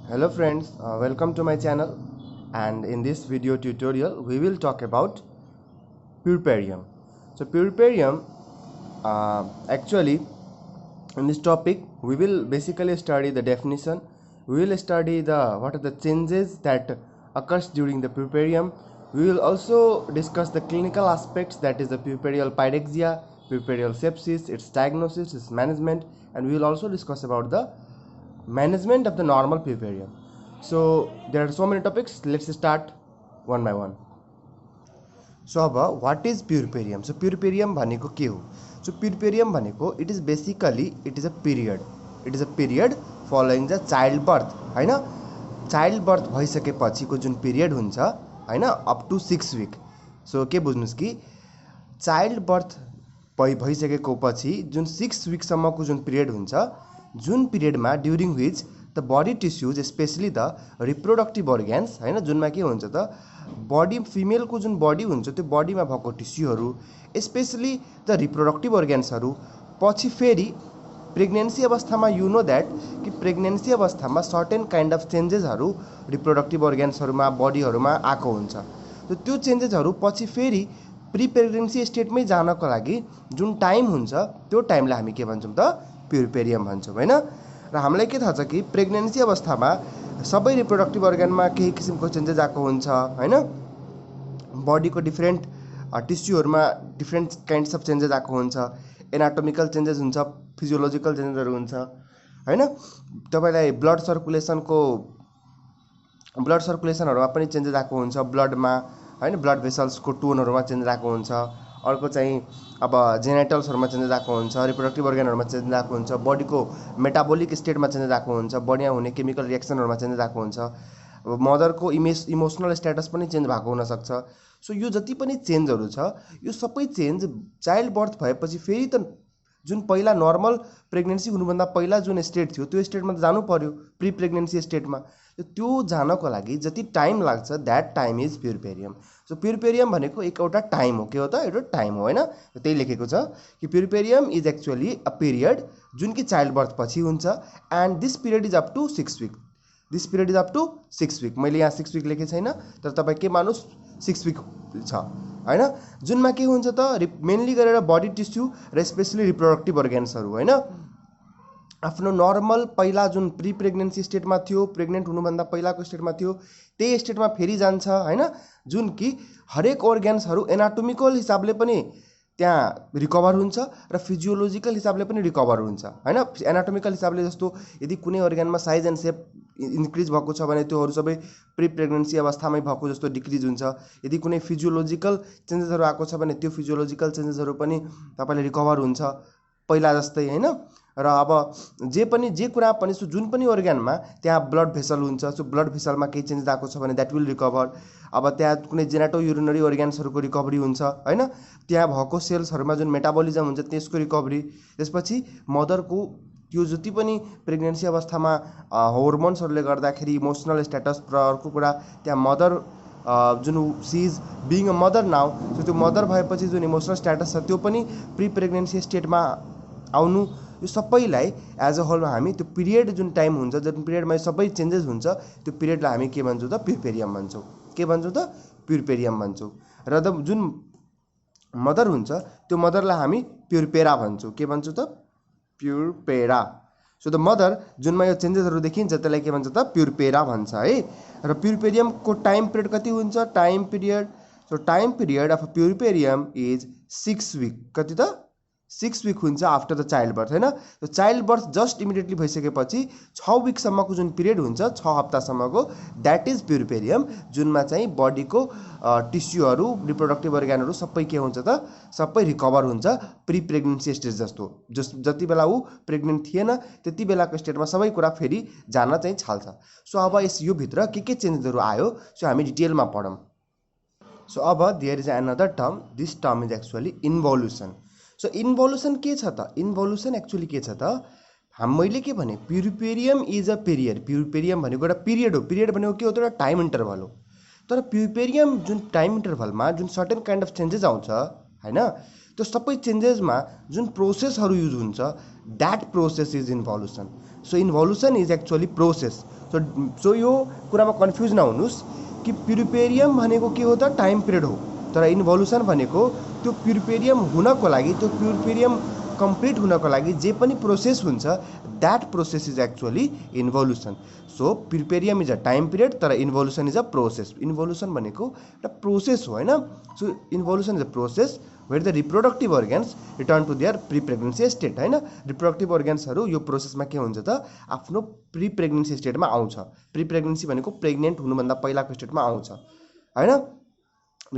Hello friends, welcome to my channel, and in this video tutorial we will talk about puerperium. So puerperium, actually in this topic we will basically study the definition. We will study what are the changes that occurs during the puerperium. We will also discuss the clinical aspects, that is the puerperial pyrexia, puerperial sepsis, its diagnosis, its management, and we will also discuss about the management of the normal puerperium. So there are so many topics. Let's start one by one. So अब what is puerperium? So puerperium भनेको के हो? So puerperium भनेको it is basically it is a period. It is a period following the childbirth, हैन? Childbirth भइसकेपछिको जुन period हुन्छ, हैन, up to 6 week. So के बुझ्नुस् कि चाइल्डबर्थ भइसकेको पछि जुन 6 week सम्मको जुन पिरियड हुन्छ, जुन पिरियडमा during which the body tissues specially the reproductive organs, हैन, जुनमा के हुन्छ त बडी फिमेलको जुन बडी हुन्छ त्यो बडीमा भएको टिस्युहरू स्पेसली द रिप्रोडक्टिभ अर्ग्यान्सहरू पछि फेरि प्रेग्नेन्सी अवस्थामा यु नो द्याट कि प्रेग्नेन्सी अवस्थामा सर्टेन काइन्ड अफ चेन्जेसहरू रिप्रोडक्टिभ अर्ग्यान्सहरूमा बडीहरूमा आएको हुन्छ। त्यो चेन्जेसहरू पछि फेरि प्री प्रेग्नेन्सी स्टेटमै जानको लागि जुन टाइम हुन्छ त्यो टाइमलाई हामी के भन्छौँ त पुर्पेरियम भन्छौँ, हैन। र हामीलाई के थाहा छ कि प्रेग्नेन्सी अवस्थामा सबै रिप्रोडक्टिभ अर्गनमा केही किसिमको चेन्जेस आएको हुन्छ, हैन। बडीको डिफ्रेन्ट टिस्युहरूमा डिफ्रेन्ट काइन्ड्स अफ चेन्जेस आएको हुन्छ, एनाटोमिकल चेन्जेस हुन्छ, फिजियोलोजिकल चेन्जेसहरू हुन्छ, हैन। तपाईलाई ब्लड सर्कुलेसनहरूमा पनि चेन्जेस आएको हुन्छ, ब्लडमा, हैन, ब्लड भेसल्सको टोनहरूमा चेन्जेस आएको हुन्छ। अर्को चाहिँ अब जेनेटल्सहरूमा चेन्जेस आएको हुन्छ, रिप्रोडक्टिभ अर्गनहरूमा चेन्जेस आएको हुन्छ, बडीको मेटाबोलिक स्टेटमा चेन्जेस आएको हुन्छ, बडीमा हुने केमिकल रिएक्सनहरूमा चेन्जेस आएको हुन्छ। अब मदरको इमोसनल स्ट्याटस पनि चेन्ज भएको हुनसक्छ। सो यो जति पनि चेन्जहरू छ यो सबै चेन्ज चाइल्ड बर्थ भएपछि फेरि त जुन पहिला नर्मल प्रेग्नेन्सी हुनुभन्दा पहिला जुन स्टेट थियो त्यो स्टेटमा त जानु पर्यो, प्री प्रेग्नेन्सी स्टेटमा। त्यो जानको लागि जति टाइम लाग्छ द्याट टाइम इज पुर्पेरियम। सो पुर्पेरियम भनेको एउटा टाइम हो। के हो त? एउटा टाइम हो, हैन। त्यही लेखेको छ कि puerperium is actually a period जुन कि चाइल्ड बर्थ पछि हुन्छ, and this period is up to 6 week। This period is up to 6 week। मैले यहाँ 6 week लेखेको छैन, तर तपाईँ के मानुस् 6 week छ, हैन। जुनमा के हुन्छ त मेनली गरेर बडी टिस्यु र स्पेसली रिप्रोडक्टिभ अर्ग्यान्सहरू, हैन, आफ्नो नर्मल पहिला जुन प्री प्रेग्नेन्सी स्टेटमा थियो, प्रेग्नेन्ट हुनुभन्दा पहिलाको स्टेटमा थियो, त्यही स्टेटमा फेरि जान्छ, हैन। जुन कि हरेक अर्ग्यान्सहरू एनाटोमिकल हिसाबले पनि त्यहाँ रिकभर हुन्छ र फिजियोलोजिकल हिसाबले पनि रिकभर हुन्छ, हैन। एनाटोमिकल हिसाबले जस्तो यदि कुनै अर्ग्यानमा साइज एन्ड सेप इन्क्रिज भएको छ भने त्योहरू सबै प्री प्रेग्नेन्सी अवस्थामै भएको जस्तो डिक्रिज हुन्छ। यदि कुनै फिजियोलोजिकल चेन्जेसहरू आएको छ भने त्यो फिजियोलोजिकल चेन्जेसहरू पनि तपाईँले रिकभर हुन्छ पहिला जस्तै, हैन। र अब जे कुरा पनि जुन पनि अर्ग्यानमा त्यहाँ ब्लड भेसल हुन्छ, सो ब्लड भेसलमा केही चेन्जेस आएको छ भने द्याट विल रिकभर। अब त्यहाँ कुनै जेनेटो युरिनरी अर्ग्यान्सहरूको रिकभरी हुन्छ, हैन। त्यहाँ भएको सेल्सहरूमा जुन मेटाबोलिजम हुन्छ त्यसको रिकभरी। त्यसपछि मदरको त्यो जति पनि प्रेग्नेन्सी अवस्थामा होर्मोन्सहरूले गर्दाखेरि इमोसनल स्ट्याटस, र अर्को कुरा त्यहाँ मदर जुन she is being a mother now, so त्यो मदर भएपछि जुन इमोसनल स्ट्याटस छ त्यो पनि प्री प्रेग्नेन्सी स्टेटमा आउनु, यो सबैलाई एज अ होलमा हामी त्यो पिरियड जुन टाइम हुन्छ, जुन पिरियडमा यो सबै चेन्जेस हुन्छ, त्यो पिरियडलाई हामी के भन्छौँ त पुर्पेरियम भन्छौँ। के भन्छौँ त? पुर्पेरियम भन्छौँ। र जुन मदर हुन्छ त्यो मदरलाई हामी पुर्पेरा भन्छौँ। के भन्छौँ त? पुर्पेरा। सो द मदर जुनमा यो चेन्जेसहरू देखिन्छ त्यसलाई के भन्छ त? पुर्पेरा भन्छ, है। र पुर्पेरियमको टाइम पिरियड कति हुन्छ? Time period, so time period of puerperium is 6 week। कति त? 6 week हुन्छ आफ्टर द चाइल्ड बर्थ, हैन। त्यो चाइल्ड बर्थ जस्ट इमिडिएटली भइसकेपछि 6 weekसम्मको जुन पिरियड हुन्छ, 6 हप्तासम्मको, द्याट इज पुर्पेरियम, जुनमा चाहिँ बडीको टिस्युहरू, रिप्रोडक्टिभ अर्ग्यानहरू सबै के हुन्छ त? सबै रिकभर हुन्छ प्री प्रेग्नेन्सी स्टेज जस्तो। जति बेला ऊ प्रेग्नेन्ट थिएन त्यति बेलाको स्टेटमा सबै कुरा फेरि जान चाहिँ छाल्छ। सो अब यो भित्र के चेन्जेसहरू आयो, सो हामी डिटेलमा पढौँ। सो अब there is another term, this term is actually involution. So involution के छ त? इन्भोल्युसन एक्चुअली के छ त? मैले के भने पुर्पेरियम इज अ पिरियड। पुर्पेरियम भनेको एउटा पिरियड हो। पिरियड भनेको के हो त? एउटा टाइम इन्टरभल हो। तर पुर्पेरियम जुन टाइम इन्टरभलमा जुन सर्टेन काइन्ड अफ चेन्जेस आउँछ, हैन, त्यो सबै चेन्जेसमा जुन प्रोसेसहरू युज हुन्छ that process is involution. So involution is actually process so यो कुरामा कन्फ्युज नहुनुस् कि प्युरिपेरियम भनेको के हो त टाइम पिरियड हो, तर इन्भोल्युसन भनेको त्यो प्युरिपेरियम हुनको लागि, त्यो प्युरिपेरियम कम्प्लिट हुनको लागि जे पनि प्रोसेस हुन्छ that process is actually involution. So puerperium is a time period, तर involution is a process. Involution भनेको एउटा प्रोसेस हो हैन। So involution is a process where the reproductive organs return to their pre pregnancy state हैन। रिप्रोडक्टिभ अर्गन्सहरू यो प्रोसेसमा के हुन्छ त आफ्नो प्री प्रेग्नेन्सी स्टेटमा आउँछ। प्री प्रेग्नेन्सी भनेको प्रेग्नेन्ट हुनुभन्दा पहिलाको स्टेटमा आउँछ हैन।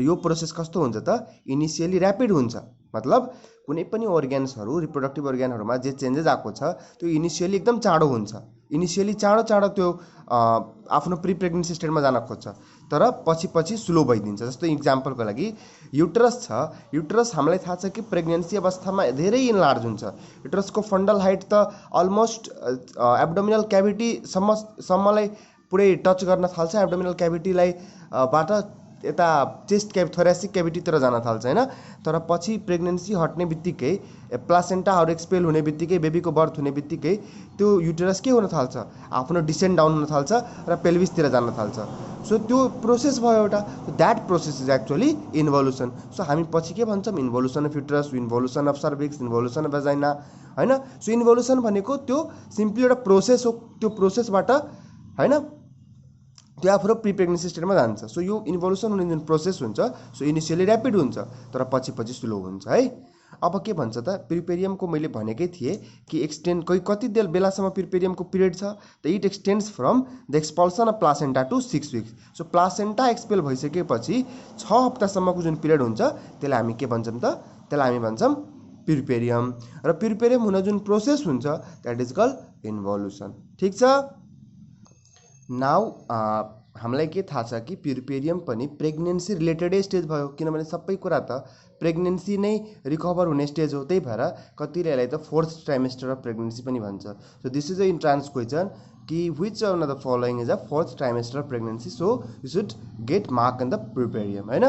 यो प्रोसेस कस्तो हुन्छ त इनिसियली ऱ्यापिड हुन्छ, मतलब कुनै पनि अर्गन्सहरू रिप्रोडक्टिभ अर्गनहरूमा जे चेन्जेस आएको छ त्यो इनिसियली एकदम चाँडो हुन्छ, इनिसियली चाँडो त्यो आफ्नो प्री प्रेग्नेन्सी स्टेटमा जान खोज्छ, तर पछि स्लो भइदिन्छ। जस्तो इक्जाम्पलको लागि युटरस छ, युटरस हामीलाई थाहा छ कि प्रेग्नेन्सी अवस्थामा धेरै इन्लार्ज हुन्छ। युटरसको फन्डल हाइट त अलमोस्ट एब्डोमिनल क्याभिटीसम्मलाई पुरै टच गर्न थाल्छ, एब्डोमिनल क्याभिटीलाई बाट यता चेस्ट थोरेसिक क्याभिटीतिर जान थाल्छ हैन। तर पछि प्रेग्नेन्सी हट्ने बित्तिकै प्लासेन्टाहरू एक्सपेल हुने बित्तिकै बेबीको बर्थ हुने बित्तिकै त्यो युटेरस के हुन थाल्छ आफ्नो डिसेन्ड डाउन हुन थाल्छ र पेल्भिसतिर जान थाल्छ। सो त्यो प्रोसेस भयो एउटा, that process is actually involution. So हामी पछि के भन्छौँ involution of uterus, involution of cervix, involution of vagina हैन। सो इन्भोल्युसन भनेको त्यो सिम्पली एउटा प्रोसेस हो, त्यो प्रोसेसबाट हैन त्यो आफ्नो प्री प्रेग्नेन्सी स्टेटमा जान्छ। सो यो इन्भोल्युसन हुने जुन प्रोसेस हुन्छ सो इनिसियली ऱ्यापिड हुन्छ तर पछि स्लो हुन्छ है। अब के भन्छ त प्युरिपेरियमको मैले भनेकै थिएँ कि एक्सटेन्ड कति बेलासम्म प्युरिपेरियमको पिरियड छ त it extends from the expulsion of placenta to 6 weeks। So placenta expel भइसकेपछि 6 हप्तासम्मको जुन पिरियड हुन्छ त्यसलाई हामी के भन्छौँ त त्यसलाई हामी भन्छौँ प्युरिपेरियम। र प्युरिपेरियम हुन जुन प्रोसेस हुन्छ द्याट इज कल्ड इन्भोल्युसन। ठिक छ। नाउ हामीलाई के थाहा छ कि प्युरिपेरियम पनि प्रेग्नेन्सी रिलेटेडै स्टेज भयो, किनभने सबै कुरा त प्रेग्नेन्सी नै रिकभर हुने स्टेज हो। त्यही भएर कतिले यसलाई त 4th ट्राइमेस्टर अफ प्रेग्नेन्सी पनि भन्छ। So this is a entrance question कि which of the following is a 4th trimester of pregnancy. So you should get mark in the puerperium हैन।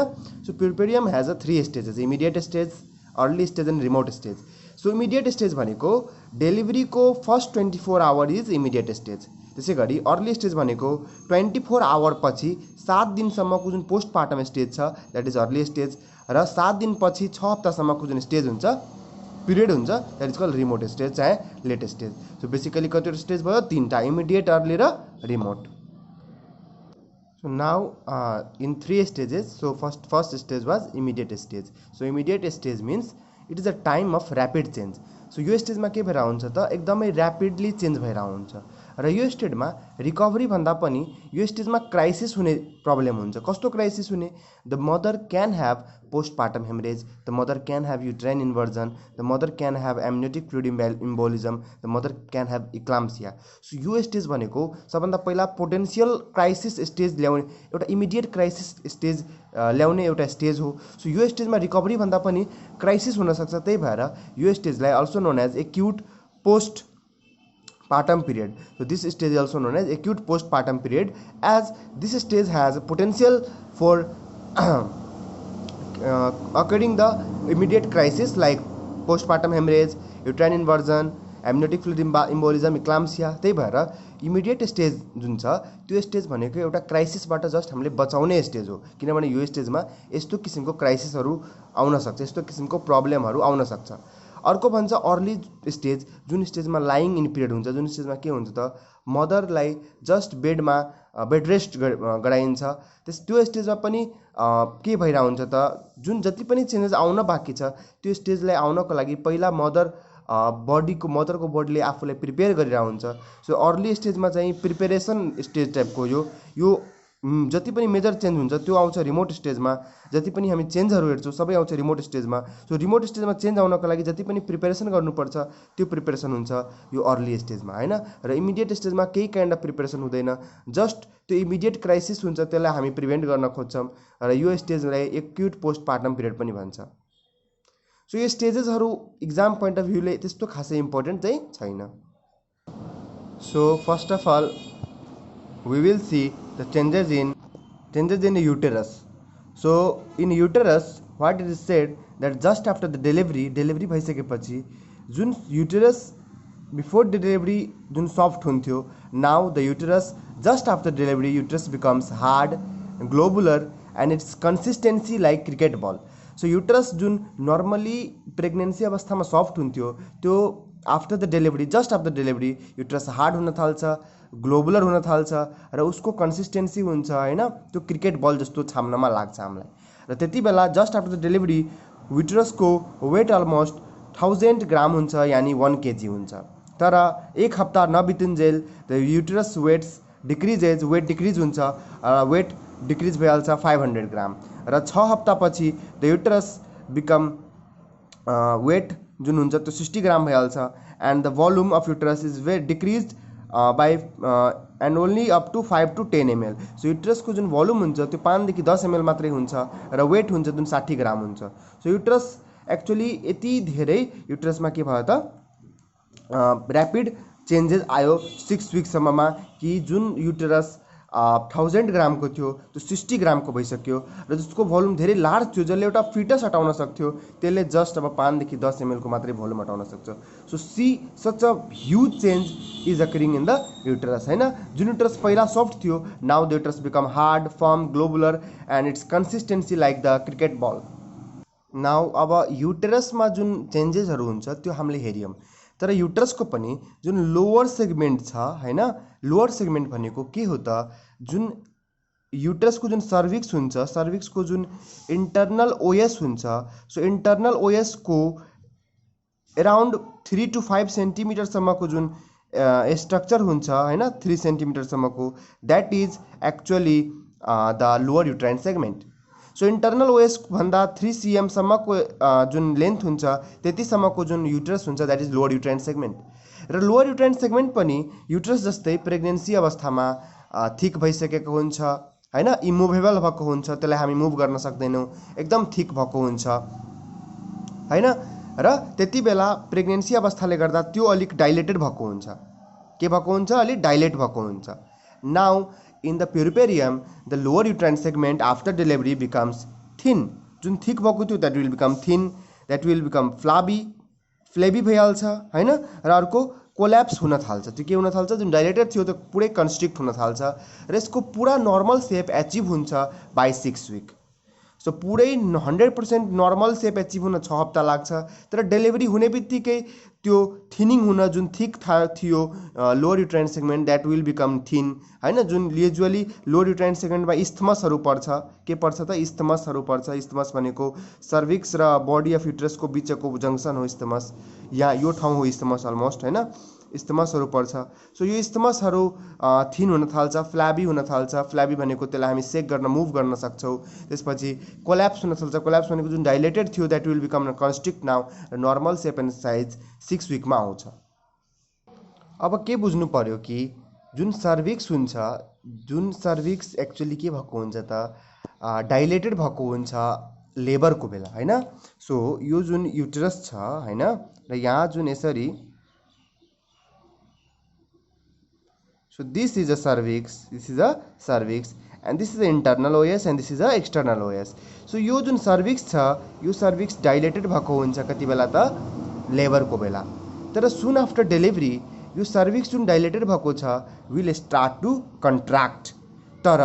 So puerperium has a 3 stages, immediate stage, early stage and remote stage. So immediate stage भनेको डेलिभरीको first 24 hour is immediate stage. त्यसै गरी early stage भनेको 24 our पछि 7 दिनसम्मको जुन postpartum stage छ that is early stage, र 7 दिन पछि 6 हप्तासम्मको जुन स्टेज हुन्छ पिरियड हुन्छ that is called remote stage चाहे लेट स्टेज। सो बेसिकली कतिवटा स्टेज भयो 3टा, इमिडिएट, अर्ली र remote. So now in 3 stages, so first stage was immediate stage. So immediate stage means it is a time of rapid change. So यो स्टेजमा के भएर हुन्छ त एकदमै ऱ्यापिडली चेन्ज भएर हुन्छ, र यो स्टेजमा रिकभरी भन्दा पनि यो स्टेजमा क्राइसिस हुने प्रब्लम हुन्छ। कस्तो क्राइसिस हुने? The mother can have postpartum haemorrhage, the mother can have uterine inversion, the mother can have amniotic fluid embolism, the mother can have eclampsia. So यो स्टेज भनेको सबभन्दा पहिला पोटेन्सियल क्राइसिस स्टेज ल्याउने एउटा immediate crisis stage ल्याउने एउटा stage हो। So यो स्टेजमा रिकभरी भन्दा पनि क्राइसिस हुनसक्छ, त्यही भएर यो स्टेजलाई also known as acute postpartum period. So this stage is also known as acute postpartum period, as this stage has a potential for occurring the immediate crisis like postpartum hemorrhage, uterine inversion, amniotic fluid embolism, eclampsia। त्यही भएर immediate stage जुन छ त्यो stage भनेको एउटा क्राइसिसबाट just हामीले बचाउने stage हो, किनभने यो स्टेजमा यस्तो किसिमको क्राइसिसहरू आउन सक्छ, यस्तो किसिमको प्रब्लमहरू आउन सक्छ। अर्को भन्छ अर्ली स्टेज, जुन स्टेजमा लाइङ इन पिरियड हुन्छ, जुन स्टेजमा के हुन्छ त मदरलाई जस्ट बेडमा बेड रेस्ट गराइन्छ। त्यो स्टेजमा पनि के भइरहेको हुन्छ त जुन जति पनि चेन्जेस आउन बाँकी छ त्यो स्टेजलाई आउनको लागि पहिला मदरको बडीले आफूलाई प्रिपेयर गरिरहेको हुन्छ। सो अर्ली स्टेजमा चाहिँ प्रिपेरेसन स्टेज टाइपको यो जति पनि मेजर चेन्ज हुन्छ त्यो आउँछ रिमोट स्टेजमा, जति पनि हामी चेन्जहरू हेर्छौँ सबै आउँछ रिमोट स्टेजमा। सो रिमोट स्टेजमा चेन्ज आउनको लागि जति पनि प्रिपेरेसन गर्नुपर्छ त्यो प्रिपेरेसन हुन्छ यो अर्ली स्टेजमा हैन। र इमिडिएट स्टेजमा केही काइन्ड अफ प्रिपेरेसन हुँदैन, जस्ट त्यो इमिडिएट क्राइसिस हुन्छ त्यसलाई हामी प्रिभेन्ट गर्न खोज्छौँ, र यो स्टेजलाई एक्युट पोस्टपार्टम पिरियड पनि भन्छ। सो यो स्टेजेसहरू इक्जाम पोइन्ट अफ भ्यूले त्यस्तो खासै इम्पोर्टेन्ट चाहिँ छैन। So first of all we will see the changes in the uterus. So in uterus what it is said that just after the delivery भइसकेपछि जुन uterus before the delivery जुन soft हुन्थ्यो, now the uterus just after delivery uterus becomes hard globular and its consistency like cricket ball. So uterus जुन normally pregnancy अवस्थामा soft हुन्थ्यो त्यो after the delivery just after delivery uterus hard हुन थाल्छ, globular हुन थाल्छ र उसको कन्सिस्टेन्सी हुन्छ हैन त्यो क्रिकेट बल जस्तो छाम्नमा लाग्छ हामीलाई। र त्यति बेला जस्ट आफ्टर द डेलिभरी युट्रसको वेट अलमोस्ट 1000 ग्राम हुन्छ, यानि 1 kg हुन्छ। तर एक हप्ता नबितिन्जेल द युट्रस वेट डिक्रिज हुन्छ, वेट डिक्रिज भइहाल्छ 500 ग्राम र 6 हप्तापछि द युट्रस बिकम वेट जुन हुन्छ त्यो 60 ग्राम भइहाल्छ and the volume of uterus is weight decrease by and only up to 5 to 10 ml। So युट्रसको जुन भोल्युम हुन्छ त्यो 5 देखि 10 ml मात्रै हुन्छ र वेट हुन्छ जुन 60 ग्राम हुन्छ। सो युट्रस एक्चुअली यति धेरै युट्रसमा के भयो त ऱ्यापिड चेन्जेस आयो 6 विकसम्ममा कि जुन युट्रस 1000 ग्रामको थियो त्यो 60 ग्रामको भइसक्यो र जसको भोल्युम धेरै लार्ज थियो, जसले एउटा फिटस हटाउन सक्थ्यो त्यसले जस्ट अब 5 देखि 10 ml को मात्रै भोल्युम हटाउन सक्छ। So such a huge change is occurring in the uterus हैन। जुन युट्रस पहिला सफ्ट थियो now the uterus become hard firm globular and its consistency like the cricket ball. Now अब युटेरसमा जुन चेन्जेसहरू हुन्छ त्यो हामीले हेर्यौँ, तर युट्रसको पनि जुन लोवर सेगमेन्ट छ हैन, लोवर सेगमेन्ट भनेको के हो त जुन युट्रसको जुन सर्भिक्स हुन्छ, सर्भिक्सको जुन इन्टरनल ओएस हुन्छ, सो इन्टरनल ओएसको अराउन्ड 3 to 5 सेन्टिमिटरसम्मको जुन स्ट्रक्चर हुन्छ हैन, 3 सेन्टिमिटरसम्मको, that is actually the lower uterine segment. So internal OS भन्दा 3 cm सम्मको जुन लेन्थ हुन्छ त्यतिसम्मको जुन युट्रस हुन्छ that is lower uterine segment. र लोअर युट्राइन सेगमेन्ट पनि युट्रस जस्तै प्रेग्नेन्सी अवस्थामा थिक भइसकेको हुन्छ हैन, इमुभेबल भएको हुन्छ, त्यसलाई हामी मुभ गर्न सक्दैनौँ, एकदम थिक भएको हुन्छ हैन। र त्यति बेला प्रेग्नेन्सी अवस्थाले गर्दा त्यो अलिक डाइलेटेड भएको हुन्छ, के भएको हुन्छ, अलिक डाइलेट भएको हुन्छ। Now in the puerperium the lower uterine segment after delivery becomes thin, जुन थिक भएको थियो that will become thin, that will become flabby भइहाल्छ हैन। र अर्को कोल्याप्स हुन थाल्छ, त्यो के हुन थाल्छ, जुन डाइलेटेड थियो त्यो पुरै कन्स्ट्रिक्ट हुन थाल्छ र यसको पुरा नर्मल सेप एचिभ हुन्छ बाई 6 विक। सो पुरै 100% नर्मल सेप एचिभ हुन 6 हप्ता लाग्छ, तर डेलिभरी हुने बित्तिकै त्यो थिनिङ हुन जुन थिक थियो lower uterine segment that will become thin हैन। जुन युजुअली लोअर युट्राइन सेगमेन्टमा इस्थमसहरू पर्छ, के पर्छ त इस्थमसहरू पर्छ। इस्थमस भनेको सर्भिक्स र बडी अफ युट्रसको बिचको जङ्सन हो इस्थमस, या यो ठाउँ हो इस्थमस अलमोस्ट हैन, इस्थमसहरू पर्छ। सो यो इस्थमसहरू थिन हुन थाल्छ, फ्ल्याबी हुन थाल्छ। फ्ल्याबी भनेको त्यसलाई हामी सेक गर्न मुभ गर्न सक्छौँ। त्यसपछि कोल्याप्स हुन थाल्छ, कोल्याप्स भनेको जुन डाइलेटेड थियो that will become constrict now र नर्मल सेप एन्ड साइज 6 विकमा आउँछ। अब के बुझ्नु पर्यो कि जुन सर्भिक्स हुन्छ, जुन सर्भिक्स एक्चुअली के भएको हुन्छ त डाइलेटेड भएको हुन्छ लेबरको बेला हैन। सो यो जुन युटरस छ हैन, र यहाँ जुन यसरी, so this is a cervix, and this is the internal OS and this is the external OS. so यो जुन सर्भिक्स छ यो सर्भिक्स डाइलेटेड भएको हुन्छ कति बेला त लेबरको बेला, तर सुन आफ्टर डेलिभरी यो सर्भिक्स जुन डाइलेटेड भएको छ विल स्टार्ट टु कन्ट्र्याक्ट, तर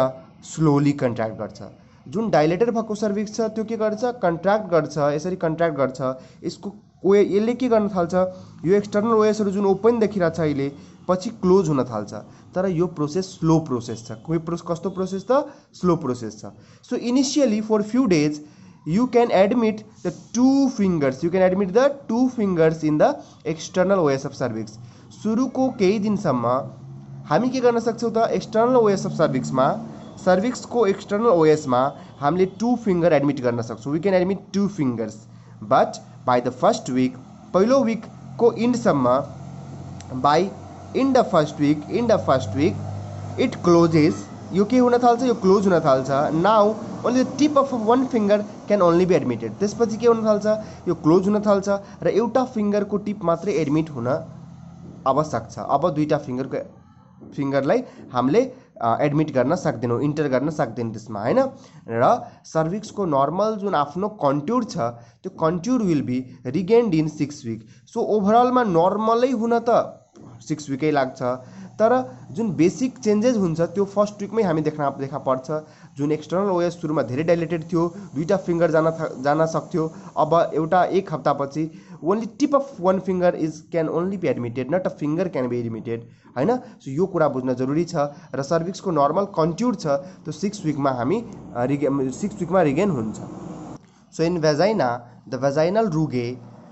स्लोली कन्ट्र्याक्ट गर्छ। जुन डाइलेटेड भएको सर्भिक्स छ त्यो के गर्छ, कन्ट्र्याक्ट गर्छ, यसरी कन्ट्र्याक्ट गर्छ। यसको यसले के गर्न थाल्छ, यो एक्सटर्नल ओएसहरू जुन ओपन देखिरहेछ अहिले पछि क्लोज हुन थाल्छ, तर यो प्रोसेस स्लो प्रोसेस छ। कस्तो प्रोसेस त स्लो प्रोसेस छ। So initially for few days you can admit the 2 fingers, you can admit the 2 fingers in the external OS of cervix। सुरुको केही दिनसम्म हामी के गर्न सक्छौँ त एक्सटर्नल OS of cervix मा, cervix को external OS मा हामीले 2 finger एडमिट गर्न सक्छौँ, we can admit 2 fingers, but by the first week, पहिलो week को end सम्म, by in the first week it closes, यो के हुन थाल्छ, यो क्लोज हुन थाल्छ। Now only the tip of 1 finger can only be admitted, त्यसपछि के हुन थाल्छ, यो क्लोज हुन थाल्छ र एउटा फिंगरको टिप मात्रै एडमिट हुन आवश्यक छ। अब दुईटा फिंगरलाई हामीले एडमिट गर्न सक्दैनौँ, इन्टर गर्न सक्दैनौँ त्यसमा हैन। र सर्भिक्सको नर्मल जुन आफ्नो कन्ट्युर छ त्यो contour will be regained in 6 week. So ओभरअलमा नर्मलै हुन त 6 विकै लाग्छ, तर जुन बेसिक चेन्जेस हुन्छ त्यो फर्स्ट विकमै हामी देखा पर्छ। जुन एक्सटर्नल ओएस सुरुमा धेरै डाइलेटेड थियो, 2टा फिङ्गर जान सक्थ्यो, अब एउटा 1 हप्तापछि only tip of 1 finger can only be admitted, not a finger can be admitted, हैन। सो यो कुरा बुझ्न जरुरी छ। र सर्भिक्सको नर्मल कन्ट्युर छ त्यो 6 विकमा रिगेन हुन्छ। So in vagina the vaginal rugae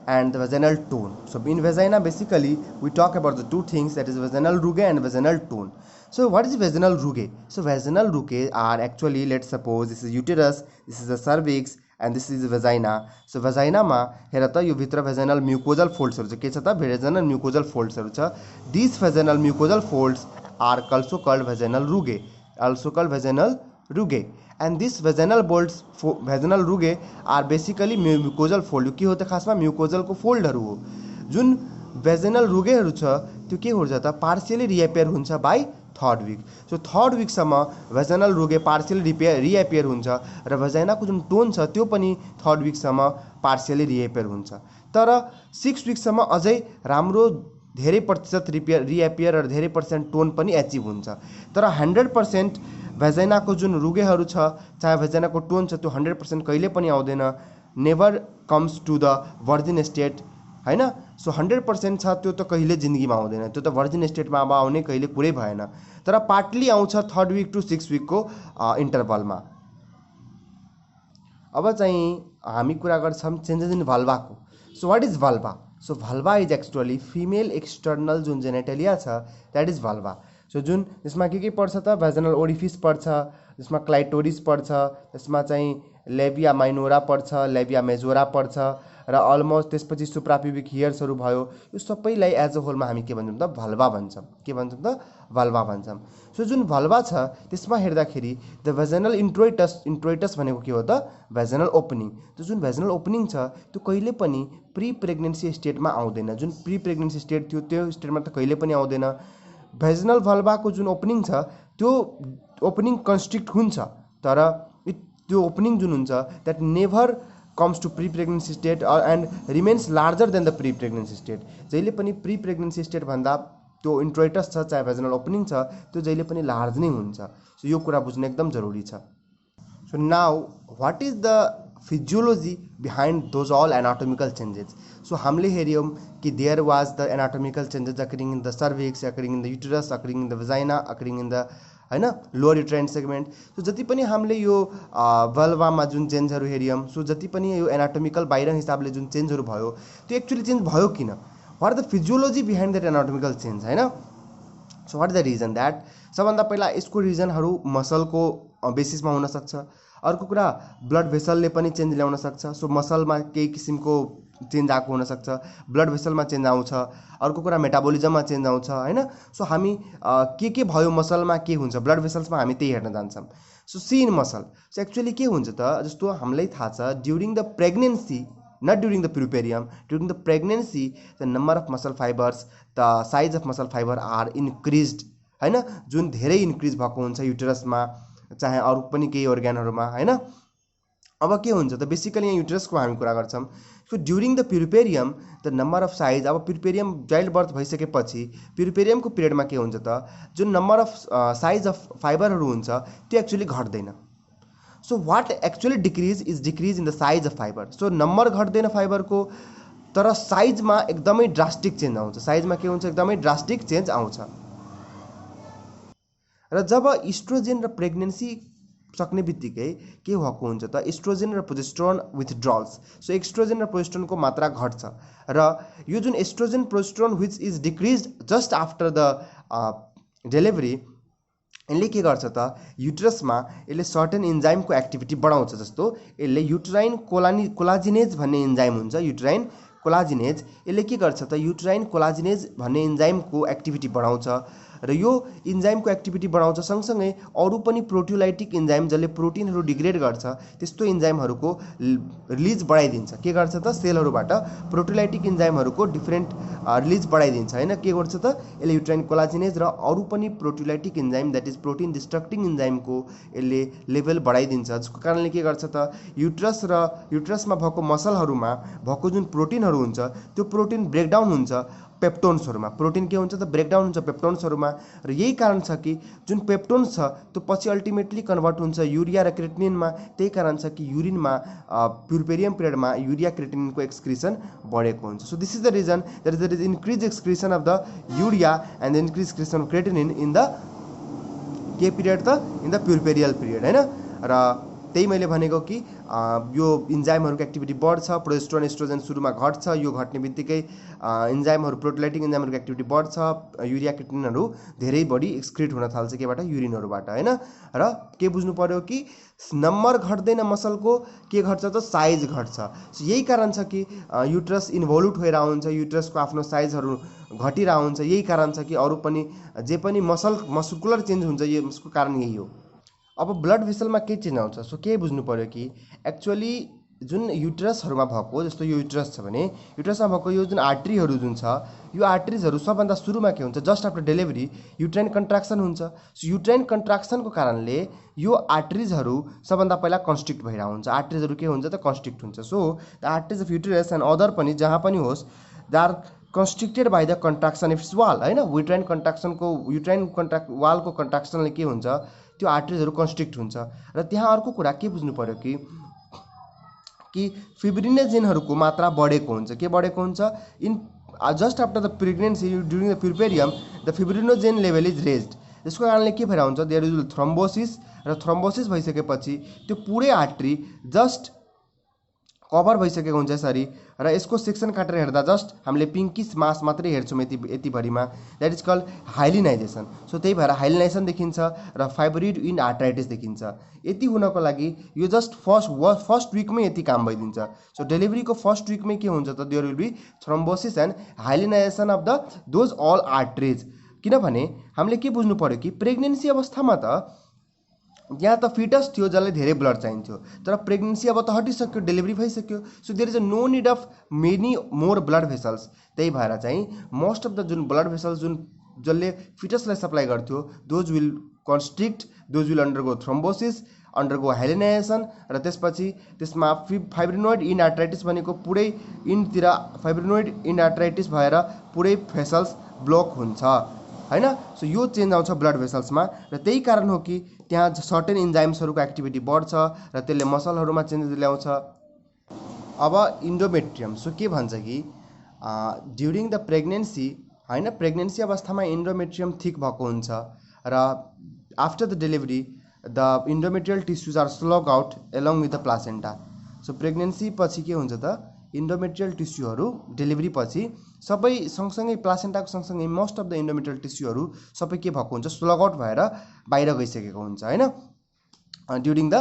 and the vaginal tone. So in vagina basically we talk about the two things, that is vaginal rugae and vaginal tone. So what is vaginal rugae? So vaginal rugae are actually, let's suppose this is uterus, this is the cervix and this is the vagina. So vagina ma हेर त यो भित्र vaginal mucosal folds हरु छ, के छ त vaginal mucosal folds हरु छ। These vaginal mucosal folds are also called vaginal rugae, and this vaginal rugae are basically mucosal fold। के हो त खासमा mucosal को फोल्डहरु हो। जुन vaginal rugae हरु छ त्यो के हुन्छ त पार्शियली रिएपियर हुन्छ by 3rd week. So 3rd विकसम्म vaginal rugae पार्शियली रिएपियर हुन्छ र भजाइनाको जुन टोन छ त्यो पनि 3rd विकसम्म पार्शियली रिएपियर हुन्छ। तर 6 विकसम्म अझै राम्रो धेरै प्रतिशत रिएपियर र धेरै % टोन पनि एचिभ हुन्छ। तर 100% भेजाइनाको जुन रुगेहरु छ, चाहे भेजाइनाको टोन छ, त्यो 100% कहिले पनि आउँदैन, never comes to the virgin state, हैन। सो 100% छ त्यो त कहिले जिन्दगीमा आउँदैन, त्यो त वर्जिन स्टेटमा अब आउने कहिले कुरै भएन। तर पार्टली आउँछ 3rd विक टु 6 विकको इन्टरभलमा। अब चाहिँ हामी कुरा गर्छौं चेन्जेस इन भल्भाको। So what is vulva? So vulva is actually female external जुन जेनेटेलिया छ, दैट इज भल्भा। सो जुन यसमा के पर्छ त भेजिनल ओरिफिस पर्छ, यसमा क्लाइटोरिस पर्छ, यसमा चाहिँ लेबिया माइनोरा पर्छ, लेबिया मेजोरा पर्छ र अलमोस्ट त्यसपछि सुप्राप्युबिक हियर्सहरु भयो। यो सबैलाई एज अ होलमा हामी के भन्छौं त भल्भा भन्छौं। के भन्छौं त भल्भा भन्छौं। सो जुन भल्भा छ त्यसमा हेर्दाखेरि द भेजिनल इन्ट्रोइटस भनेको के हो त भेजिनल ओपनिङ। त्यो जुन भेजिनल ओपनिङ छ त्यो कहिले पनि प्री प्रेग्नेन्सी स्टेटमा आउँदैन। जुन प्री प्रेग्नेन्सी स्टेट थियो त्यो स्टेटमा त कहिले पनि आउँदैन। भेजिनल भल्भाको जुन ओपनिङ छ त्यो ओपनिङ कन्स्ट्रिक्ट हुन्छ, तर त्यो ओपनिङ जुन हुन्छ that never comes to pre-pregnancy state and remains larger than the pre-pregnancy state। जहिले पनि pre-pregnancy state भन्दा त्यो इन्ट्रोइटस छ, चाहे भेजिनल ओपनिङ छ, त्यो जहिले पनि लार्ज नै हुन्छ। सो यो कुरा बुझ्न एकदम जरुरी छ। So now what is the physiology behind those all anatomical changes? So हामीले हेर्यौं कि there was the anatomical changes occurring in the cervix, occurring in the uterus, occurring in the vagina, occurring in the हैन lower uterine segment. So जति पनि हामीले यो भल्भामा जुन चेन्जहरु हेर्यौं, so जति पनि यो एनाटोमिकल बाहिर हिसाबले जुन चेन्जहरु भयो त्यो एक्चुअली चेन्ज भयो किन? What is the physiology behind that anatomical change, हैन। So what is the reason that? सबभन्दा पहिला यसको रिजनहरु मसलको बेसिसमा हुन सक्छ। अर्को कुरा ब्लड भेसलले पनि चेन्ज ल्याउन सक्छ। सो मसलमा केही किसिमको चेन्ज आएको हुन सक्छ, ब्लड भेसलमा चेन्ज आउँछ। अर्को कुरा मेटाबोलिजममा चेन्ज आउँछ, हैन। सो हामी के भयो मसलमा के हुन्छ, ब्लड भेसल्समा हामी त्यही हेर्न जान्छौं। So see in muscle. So actually के हुन्छ त जस्तो हामीलाई थाहा छ during the pregnancy, not during the puerperium, during the pregnancy the number of muscle fibers, the size of muscle fiber are increased, हैन। जुन धेरै इन्क्रिज भएको हुन्छ युटेरसमा, चाहे अरु पनि केही अर्गनहरुमा, हैन। अब के हुन्छ त बेसिकली यहाँ युटेरसको हामी कुरा गर्छौं। So during the puerperium the number of size, अब प्युरिपेरियम चाइल्ड बर्थ भइसकेपछि प्युरिपेरियमको पिरियडमा के हुन्छ त जुन नम्बर अफ साइज अफ फाइबरहरु हुन्छ त्यो एक्चुअली घट्दैन। So what actually decrease in the size of fibre. So number घट्दैन फाइबरको, तर साइजमा एकदमै ड्रास्टिक चेन्ज आउँछ। साइजमा के हुन्छ एकदमै ड्रास्टिक चेन्ज आउँछ। र जब इस्ट्रोजेन र प्रेग्नेन्सी सक्ने बित्तिकै के भएको हुन्छ त एस्ट्रोजेन र प्रोजेस्टेरोन विथड्रल्स। सो एस्ट्रोजेन र प्रोजेस्टेरोनको मात्रा घट्छ र यो जुन estrogen progesterone which is decreased just after the delivery, यसले के गर्छ त युटेरसमा यसले सर्टेन इन्जाइमको एक्टिभिटी बढाउँछ। जस्तो यसले युटेराइन कोलाजिनेज भन्ने इन्जाइम हुन्छ, युटेराइन कोलाजिनेज। यसले के गर्छ त युटेराइन कोलाजिनेज भन्ने इन्जाइमको एक्टिभिटी बढाउँछ र यो इन्जाइमको एक्टिभिटी बढाउँछ सँगसँगै अरु पनि प्रोटियोलाइटिक इन्जाइम जसले प्रोटिनहरु डिग्रेड गर्छ त्यस्तो इन्जाइमहरुको रिलिज बढाइदिन्छ। के गर्छ त सेलहरुबाट प्रोटियोलाइटिक इन्जाइमहरुको डिफरेन्ट रिलिज बढाइदिन्छ, हैन। के गर्छ त यसले युटेराइन कोलाजिनेज र अरु पनि proteolytic enzyme that is protein destructing इन्जाइमको यसले लेभल बढाइदिन्छ, जसको कारणले के गर्छ त युटेरस र युटेरसमा भएको मसलहरुमा भएको जुन प्रोटिनहरु हुन्छ त्यो प्रोटिन ब्रेकडाउन हुन्छ, पेप्टोन्सहरुमा। प्रोटिन के हुन्छ त ब्रेकडाउन हुन्छ पेप्टोन्सहरुमा र यही कारण छ कि जुन पेप्टोन्स छ त्यो पछि अल्टिमेटली कन्भर्ट हुन्छ युरिया र क्रिएटिनिनमा। त्यही कारण छ कि युरिनमा प्युर्पेरियम पिरियडमा युरिया क्रिएटिनिनको एक्सक्रिसन बढेको हुन्छ। So this is the reason that there is increase excretion of the urea and increase excretion of creatinine in the के पिरियड त इन द प्युर्पेरियल पिरियड हैन। र त्यही मैले भनेको कि यो इन्जाइमहरुको एक्टिभिटी बढ्छ, प्रोजेस्टेरोन एस्ट्रोजन सुरुमा घट्छ, यो घट्ने बित्तिकै इन्जाइमहरु प्रोटोलाइटिक इन्जाइमहरुको एक्टिभिटी बढ्छ, युरिया क्रिएटिनिनहरु धेरै बढी एक्सक्रिट हुन थाल्छ केबाट युरिनहरुबाट हैन। र के बुझ्नु पर्यो कि नम्बर घट्दैन मसलको, के घट्छ त साइज घट्छ। सो यही कारण छ कि युट्रस इन्भोल्भ भएर हुन्छ, युट्रसको आफ्नो साइजहरु घटिरा हुन्छ। यही कारण छ कि अरु पनि जे पनि मस्कुलर चेन्ज हुन्छ यसको कारण यही हो। अब ब्लड भेसलमा के चेन्ज आउँछ? सो के बुझ्नु पर्यो कि एक्चुअली जुन युट्रसहरुमा भएको, जस्तो यो युट्रस छ भने युट्रसमा भएको यो जुन आर्टरीहरु जुन छ, यो आर्टरीजहरु सबभन्दा सुरुमा के हुन्छ, just after delivery uterine contraction हुन्छ। सो युट्राइन कन्ट्राक्सनको कारणले यो आर्टरीजहरु सबभन्दा पहिला कन्स्ट्रिक्ट भइरा हुन्छ। आर्टरीजहरु के हुन्छ त कन्स्ट्रिक्ट हुन्छ। So the arteries of uterus and other पनि जहाँ पनि होस् they are constricted by the contraction of its wall हैन। युट्राइन वालको कन्ट्राक्सनले के हुन्छ, त्यो आर्टरीजहरु कन्स्ट्रिक्ट हुन्छ। र त्यहाँ अर्को कुरा के बुझ्नु पर्यो कि फिब्रिनोजेनहरुको मात्रा बढेको हुन्छ। के बढेको हुन्छ? In just after the pregnancy during the puerperium the fibrinogen level is raised. यसको कारणले के भएर हुन्छ, देयर इज थ्रोम्बोसिस, र थ्रोम्बोसिस भइसकेपछि त्यो पुरै आर्टरी जस्ट कभर भइसकेको हुन्छ यसरी। र यसको सेक्सन काटेर हेर्दा जस्ट हामीले पिङ्किस मास मात्रै हेर्छौँ यति भरिमा, द्याट इज कल्ड हाइलिनाइजेसन। सो त्यही भएर हाइलिनाइजेसन देखिन्छ र फाइब्रोइड इन आर्टराइटिस देखिन्छ। यति हुनको लागि यो जस्ट फर्स्ट विकमै यति काम भइदिन्छ। सो डेलिभरीको फर्स्ट विकमै के हुन्छ त, there will be thrombosis and hyalinization of the those all arteries. किनभने हामीले के बुझ्नु पर्यो कि प्रेग्नेन्सी अवस्थामा त यहाँ त फिटस थियो जसलाई धेरै ब्लड चाहिन्थ्यो, तर प्रेग्नेन्सी अब त हटिसक्यो, डेलिभरी भइसक्यो। So there is a no need of many more blood vessels. त्यही भएर चाहिँ मोस्ट अफ द जुन ब्लड भेसल्स जुन जसले फिटसलाई सप्लाई गर्थ्यो those will constrict, those will undergo thrombosis, undergo hyalinization, र त्यसपछि त्यसमा फाइब्रिनोइड इन आर्टराइटिस भनेको पुरै इनतिर फाइब्रिनोइड इन आर्टराइटिस भएर पुरै भेसल्स ब्लक हुन्छ हैन। सो यो चेन्ज आउँछ ब्लड भेसल्समा, र त्यही कारण हो कि त्यहाँ सर्टेन इन्जाइम्सहरुको एक्टिभिटी बढ्छ र त्यसले मसलहरुमा चेन्जेस ल्याउँछ। अब इन्डोमेट्रियम, सो के भन्छ कि ड्युरिङ द प्रेग्नेन्सी हैन, प्रेग्नेन्सी अवस्थामा इन्डोमेट्रियम थिक भएको हुन्छ र after the delivery the endometrial tissues are slough out along with the placenta. So pregnancy पछि के हुन्छ त, इन्डोमेट्रियल टिस्युहरू डेलिभरी पछि सबै सँगसँगै प्लासेन्टाको सँगसँगै मोस्ट अफ द इन्डोमेट्रियल टिस्युहरू सबै के भएको हुन्छ, स्लग आउट भएर बाहिर गइसकेको हुन्छ हैन। ड्युरिङ द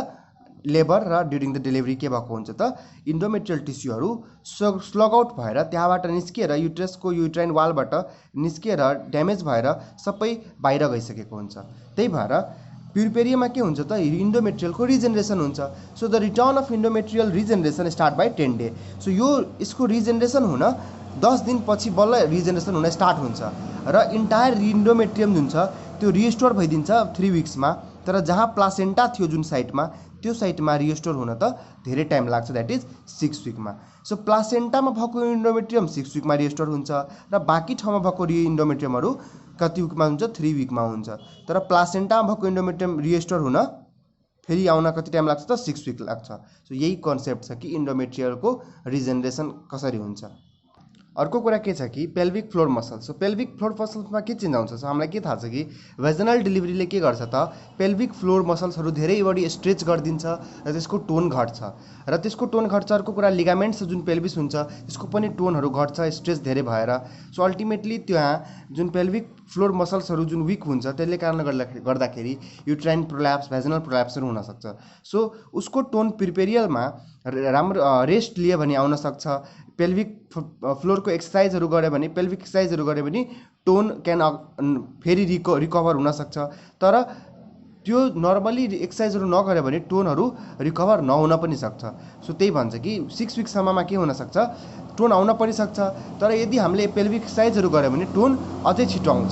लेबर र ड्युरिङ द डेलिभरी के भएको हुन्छ त, इन्डोमेट्रियल टिस्युहरू स्लग आउट भएर त्यहाँबाट निस्किएर युट्रसको युट्राइन वालबाट निस्किएर ड्यामेज भएर सबै बाहिर गइसकेको हुन्छ। त्यही भएर प्युर्पेरियममा के हुन्छ त, इन्डोमेट्रियलको रिजेनरेसन हुन्छ। So the return of endometrial regeneration start by 10 day. So यसको रिजेनरेसन हुन 10 दिन पछि बल्ल रिजेनरेसन हुन स्टार्ट हुन्छ र इन्टायर इन्डोमेट्रियम जुन छ त्यो रिस्टोर भइदिन्छ 3 विक्समा। तर जहाँ प्लासेन्टा थियो जुन साइटमा, त्यो साइटमा रिस्टोर हुन त धेरै टाइम लाग्छ, द्याट इज 6 विकमा। सो प्लासेन्टामा भएको इन्डोमेट्रियम 6 विकमा रिस्टोर हुन्छ र बाँकी ठाउँमा भएको इन्डोमेट्रियमहरू कति विकमा हुन्छ, 3 विकमा हुन्छ। तर प्लासेन्टामा भएको इन्डोमेट्रियम रिस्टोर हुन फेरि आउन कति टाइम लाग्छ त, 6 विक लाग्छ। सो यही कन्सेप्ट छ कि इन्डोमेट्रियलको रिजेनरेसन कसरी हुन्छ। अर्को कुरा के छ कि pelvic floor muscle. So pelvic floor मसल्समा के चेन्ज आउँछ? सो हामीलाई के थाहा छ कि भेजनल डेलिभरीले के गर्छ त, पेल्भिक फ्लोर मसल्सहरू धेरै बढी स्ट्रेच गरिदिन्छ र त्यसको टोन घट्छ। र त्यसको टोन घट्छ। अर्को कुरा लिगामेन्ट्स जुन पेल्भिस हुन्छ त्यसको पनि टोनहरू घट्छ स्ट्रेच धेरै भएर। सो अल्टिमेटली त्यहाँ जुन पेल्भिक फ्लोर मसल्सहरू जुन विक हुन्छ त्यसले कारणले गर्दाखेरि युट्राइन प्रोल्याप्स, भेजनल प्रोल्याप्सहरू हुनसक्छ। सो उसको टोन प्रिपेरियलमा राम्रो रेस्ट लिए भने आउन सक्छ। पेल्भिक फ्लोरको एक्सर्साइजहरू गऱ्यो भने, पेल्भिक एक्सर्साइजहरू गऱ्यो भने टोन क्यान फेरि रिकभर हुनसक्छ। तर त्यो नर्मली एक्सर्साइजहरू नगऱ्यो भने टोनहरू रिकभर नहुन पनि सक्छ। सो त्यही भन्छ कि 6 विकसम्ममा के हुनसक्छ, टोन आउन पनि सक्छ। तर यदि हामीले पेल्भिक एक्सर्साइजहरू गऱ्यो भने टोन अझै छिटो आउँछ।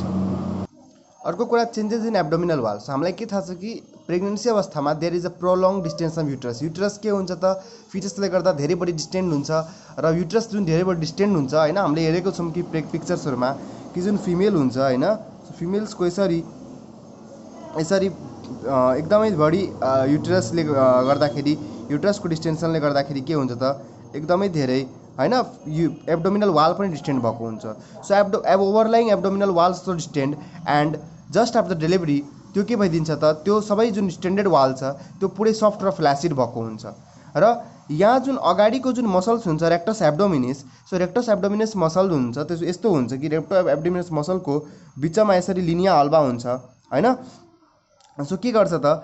अर्को कुरा चेन्जेस इन एब्डोमिनल वाल। हामीलाई के थाहा छ कि प्रेग्नेन्सी अवस्थामा there is a prolong distance of uterus. Uterus के हुन्छ त फिटसले गर्दा धेरै बढी डिस्टेन्ट हुन्छ र युट्रस जुन धेरै बढी डिस्टेन्ट हुन्छ होइन, हामीले हेरेको छौँ कि पिक्चर्सहरूमा कि जुन फिमेल हुन्छ होइन, फिमेल्सको यसरी एकदमै बढी युट्रसले गर्दाखेरि, युट्रसको डिस्टेन्सनले गर्दाखेरि के हुन्छ त एकदमै धेरै होइन एब्डोमिनल वाल पनि डिस्टेन्ट भएको हुन्छ। So overlying abdominal wall so distant and just after delivery त्यो के भइदिन्छ त त्यो सबै जुन डिस्टेन्डेड वाल छ त्यो पुरै सफ्ट र फ्ल्यासिड भएको हुन्छ। र यहाँ जुन अगाडिको जुन मसल्स हुन्छ rectus abdominis, so rectus abdominis muscle हुन्छ त्यो यस्तो हुन्छ कि रेक्टस एब्डोमिनिस मसलको बिचमा यसरी लिनिया हल्बा हुन्छ होइन। सो के गर्छ त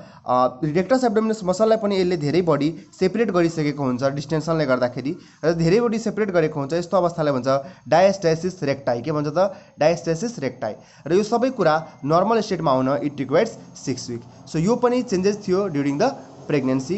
रेक्टस एब्डोमिनस मसललाई पनि यसले धेरै बढी सेपरेट गरिसकेको हुन्छ डिस्टेन्सनले गर्दाखेरि, र धेरै बढी सेपरेट गरेको हुन्छ। यस्तो अवस्थालाई भन्छ डायस्टेसिस रेक्टाई। के भन्छ त डायस्टेसिस रेक्टाई। र यो सबै कुरा नर्मल स्टेटमा आउन इट रिक्वायर्स 6 विक। सो यो पनि चेन्जेस थियो ड्युरिङ द प्रेग्नेन्सी